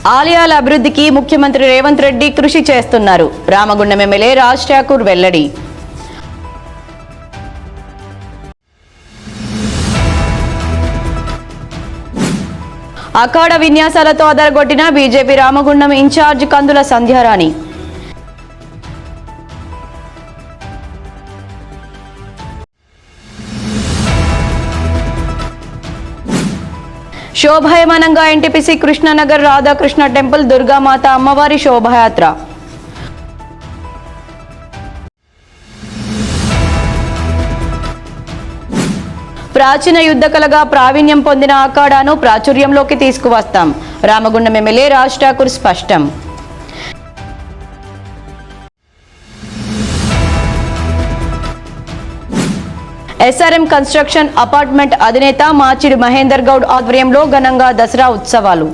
ఆలయాల అభివృద్ధికి ముఖ్యమంత్రి రేవంత్ రెడ్డి కృషి చేస్తున్నారు. రామగుండం ఎమ్మెల్యే రాజ్ ఠాకూర్ వెల్లడి. అఖాడ విన్యాసాలతో అదరగొట్టిన బీజేపీ రామగుండం ఇన్ఛార్జ్ కందుల సంధ్యారాణి. శోభాయమానంగా ఎన్టీపీసీ కృష్ణానగర్ రాధాకృష్ణ టెంపుల్ దుర్గామాత అమ్మవారి శోభాయాత్ర. ప్రాచీన యుద్ధ కళగా ప్రావీణ్యం పొందిన అఖాడాను ప్రాచుర్యంలోకి తీసుకువస్తాం. రామగుండం ఎమ్మెల్యే రాజ్ ఠాకూర్ స్పష్టం. ఎస్ఆర్ఎం కన్స్ట్రక్షన్ అపార్ట్మెంట్ అధినేత మాచిడి మహేందర్ గౌడ్ ఆధ్వర్యంలో ఘనంగా దసరా ఉత్సవాలు.